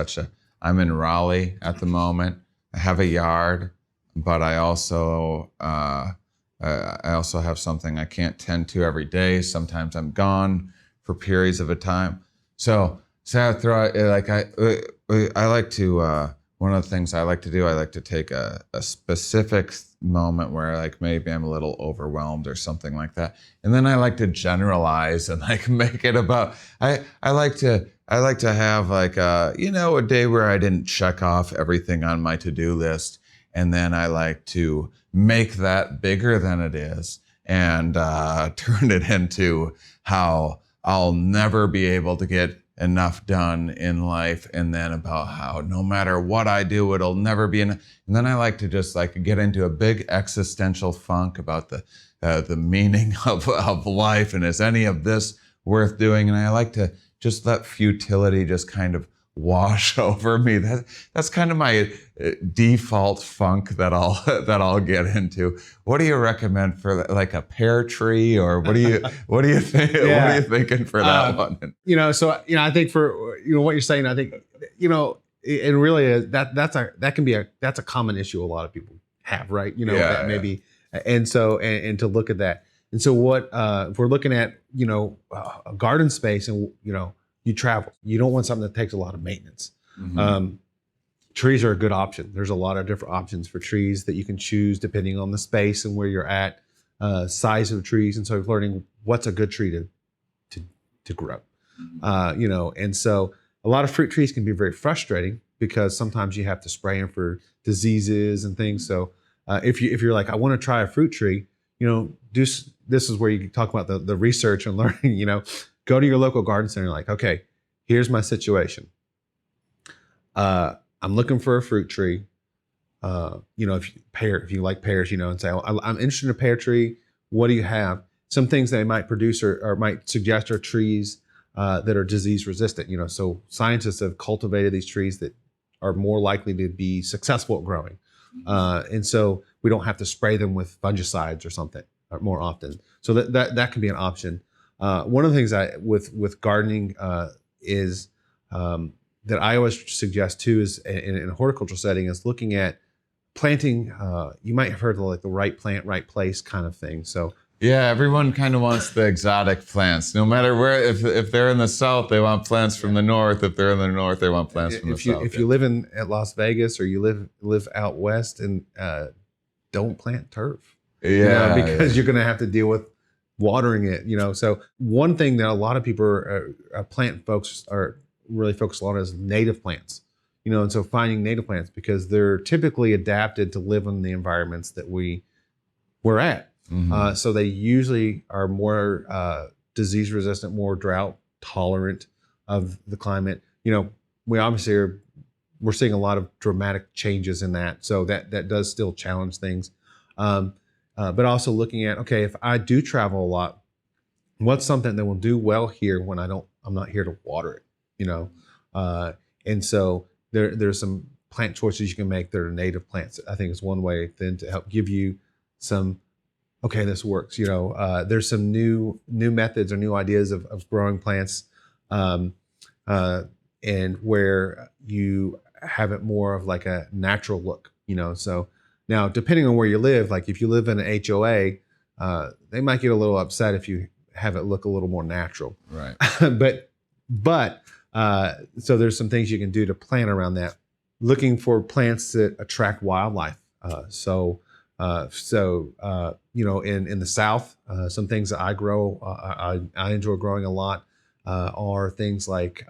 I'm in Raleigh at the moment. I have a yard, but I also have something I can't tend to every day. Sometimes I'm gone for periods of a time. So I throw like I like to. One of the things I like to do, I like to take a specific moment where like maybe I'm a little overwhelmed or something like that. And then I like to generalize and like make it about, I like to have like a day where I didn't check off everything on my to-do list. And then I like to make that bigger than it is and turn it into how I'll never be able to get enough done in life, and then about how no matter what I do, it'll never be enough. And then I like to just like get into a big existential funk about the meaning of life, and is any of this worth doing? And I like to just let futility just kind of wash over me. That's kind of my default funk that I'll get into. What do you recommend for like a pear tree, or what do you think? Yeah. What are you thinking for that one? I think for what you're saying, I think it really is that's a common issue a lot of people have, right? That maybe, and so and to look at that, and so what if we're looking at a garden space, and you travel. You don't want something that takes a lot of maintenance. Mm-hmm. Trees are a good option. There's a lot of different options for trees that you can choose depending on the space and where you're at, size of trees. And so learning what's a good tree to grow. Mm-hmm. And so a lot of fruit trees can be very frustrating because sometimes you have to spray them for diseases and things. So if you're like, I want to try a fruit tree, this is where you talk about the research and learning, go to your local garden center and like, okay, here's my situation. I'm looking for a fruit tree. if you like pears, and say, I'm interested in a pear tree. What do you have? Some things they might produce or might suggest are trees that are disease resistant. So scientists have cultivated these trees that are more likely to be successful at growing. And so we don't have to spray them with fungicides or something more often. So that can be an option. One of the things with gardening is that I always suggest too is in a horticultural setting is looking at planting. You might have heard of like the right plant, right place kind of thing. So yeah, everyone kind of wants the exotic plants. No matter where, if they're in the south, they want plants from the north. If they're in the north, they want plants from the south. If you live at Las Vegas or you live out west, and don't plant turf. Because you're going to have to deal with watering it. So one thing that a lot of people plant folks are really focused on is native plants. And so finding native plants because they're typically adapted to live in the environments that we're at. Mm-hmm. So they usually are more disease resistant, more drought tolerant of the climate. We obviously we're seeing a lot of dramatic changes in that. So that does still challenge things. But also looking at, okay, if I do travel a lot, what's something that will do well here when I'm not here to water it, and so there's some plant choices you can make that are native plants. I think is one way then to help give you some, okay, this works. There's some new methods or new ideas of growing plants, and where you have it more of like a natural look. So now depending on where you live, like if you live in an HOA, they might get a little upset if you have it look a little more natural. Right. but so there's some things you can do to plan around that. Looking for plants that attract wildlife. In the South, some things that I grow, I enjoy growing a lot, are things like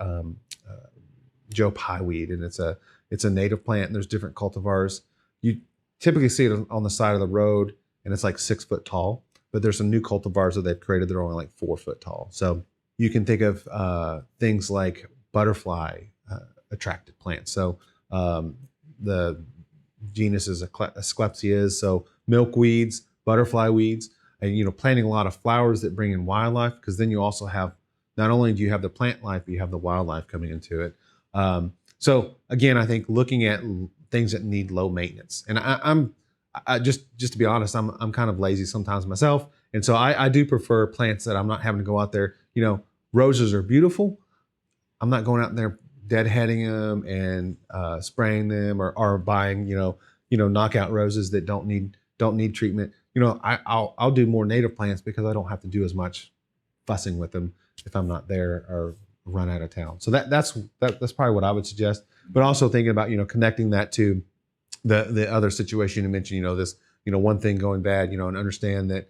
Joe Pyeweed, and it's a native plant, and there's different cultivars. You typically see it on the side of the road, and it's like 6 foot tall. But there's some new cultivars that they've created that are only like 4 foot tall. So you can think of things like butterfly attracted plants. So the genus is Asclepias, so milkweeds, butterfly weeds, and planting a lot of flowers that bring in wildlife, because then you also have, not only do you have the plant life, but you have the wildlife coming into it. So again, I think looking at things that need low maintenance, and I just to be honest, I'm kind of lazy sometimes myself, and so I do prefer plants that I'm not having to go out there. Roses are beautiful. I'm not going out there deadheading them and spraying them or buying knockout roses that don't need treatment. I'll do more native plants because I don't have to do as much fussing with them if I'm not there or run out of town. So that's probably what I would suggest. But also thinking about connecting that to the other situation you mentioned, this one thing going bad, and understand that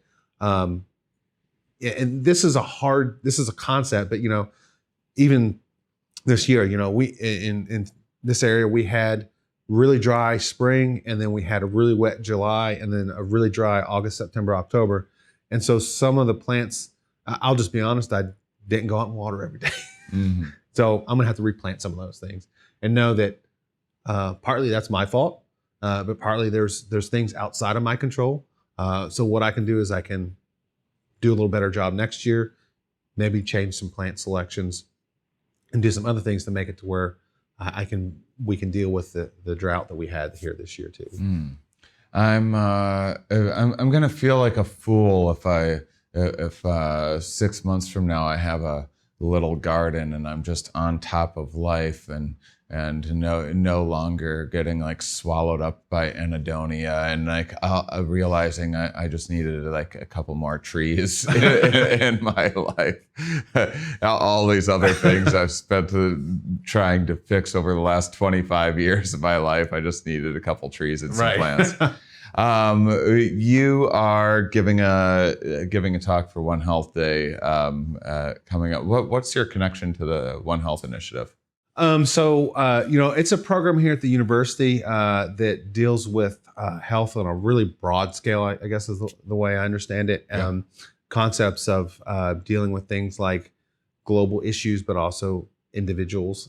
and this is a concept, but even this year, we in this area we had really dry spring, and then we had a really wet July, and then a really dry August, September, October. And so some of the plants, I'll just be honest, I didn't go out and water every day. Mm-hmm. So I'm gonna have to replant some of those things and know that partly that's my fault, but partly there's things outside of my control. So what I can do is I can do a little better job next year, maybe change some plant selections and do some other things to make it to where we can deal with the drought that we had here this year too. Mm. I'm gonna feel like a fool if 6 months from now I have a little garden and I'm just on top of life and no longer getting like swallowed up by anhedonia and like realizing I just needed like a couple more trees in my life. All these other things I've spent trying to fix over the last 25 years of my life. I just needed a couple trees and some plants. You are giving a talk for One Health Day coming up. What's your connection to the One Health initiative? It's a program here at the university that deals with health on a really broad scale, I guess is the way I understand it. Yeah. Concepts of dealing with things like global issues, but also individuals.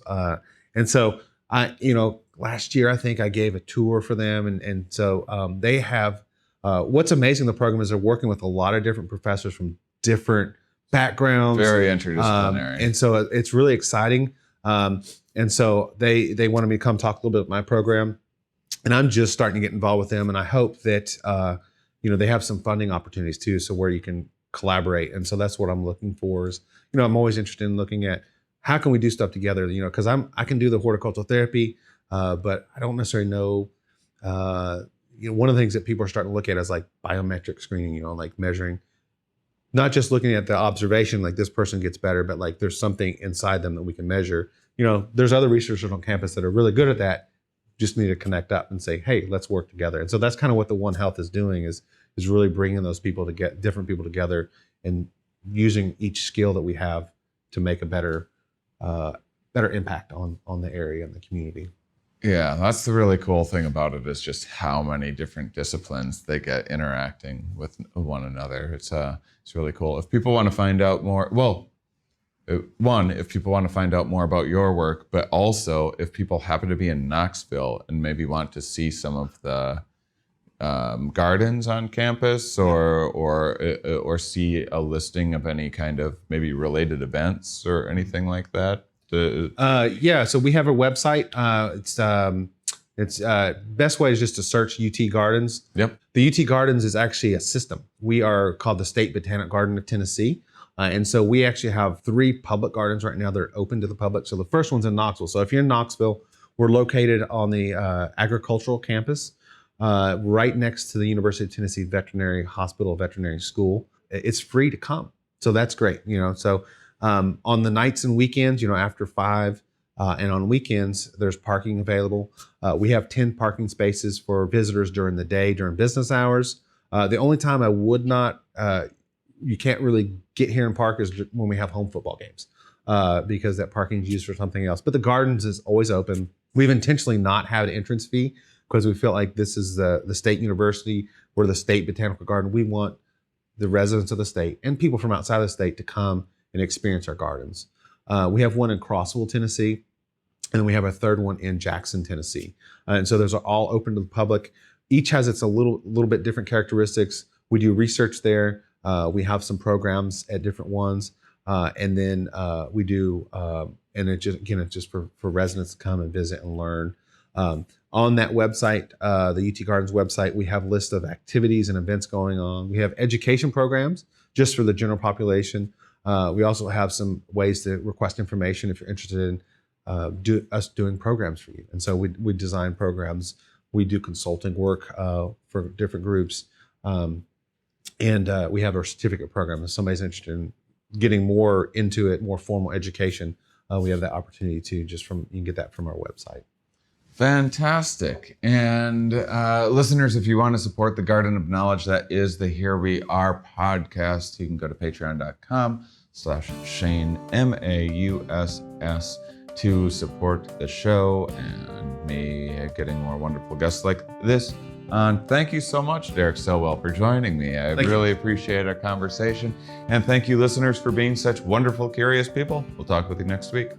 And so last year I think I gave a tour for them, and so they have. What's amazing in the program is they're working with a lot of different professors from different backgrounds, Very interdisciplinary, and so it's really exciting. And so they wanted me to come talk a little bit about my program, and I'm just starting to get involved with them, and I hope that they have some funding opportunities too, so where you can collaborate. And so that's what I'm looking for. Is I'm always interested in looking at how can we do stuff together. Because I can do the horticultural therapy, but I don't necessarily know. One of the things that people are starting to look at is like biometric screening. Like measuring, not just looking at the observation, like this person gets better, but like there's something inside them that we can measure. There's other researchers on campus that are really good at that. Just need to connect up and say, hey, let's work together. And so that's kind of what the One Health is doing is really bringing those people to get different people together and using each skill that we have to make a better impact on the area and the community. Yeah, that's the really cool thing about it is just how many different disciplines they get interacting with one another. It's really cool. If people want to find out more, if people want to find out more about your work, but also if people happen to be in Knoxville and maybe want to see some of the gardens on campus or see a listing of any kind of maybe related events or anything like that. So we have a website. It's best way is just to search UT Gardens. Yep. The UT Gardens is actually a system. We are called the State Botanic Garden of Tennessee. And so we actually have 3 public gardens right now that are open to the public. So the first one's in Knoxville. So if you're in Knoxville, we're located on the agricultural campus, right next to the University of Tennessee Veterinary Hospital, Veterinary School. It's free to come. So that's great. So on the nights and weekends, after 5 and on weekends, there's parking available. We have 10 parking spaces for visitors during the day, during business hours. The only time I would not, you can't really get here and park is when we have home football games because that parking is used for something else. But the gardens is always open. We've intentionally not had an entrance fee because we feel like this is the state university. We're the State Botanical Garden. We want the residents of the state and people from outside of the state to come and experience our gardens. We have one in Knoxville, Tennessee, and we have a third one in Jackson, Tennessee. And so those are all open to the public. Each has its a little bit different characteristics. We do research there. We have some programs at different ones. And then we do, and it's just for residents to come and visit and learn. On that website, the UT Gardens website, we have a list of activities and events going on. We have education programs just for the general population. We also have some ways to request information if you're interested in us doing programs for you. And so we design programs. We do consulting work for different groups. And we have our certificate program. If somebody's interested in getting more into it, more formal education, we have that opportunity too. You can get that from our website. Fantastic. And listeners, if you want to support the Garden of Knowledge, that is the Here We Are podcast, you can go to patreon.com/Shane Mauss to support the show and me getting more wonderful guests like this. Thank you so much, Derrick Stowell, for joining me. I really appreciate our conversation. And thank you, listeners, for being such wonderful, curious people. We'll talk with you next week.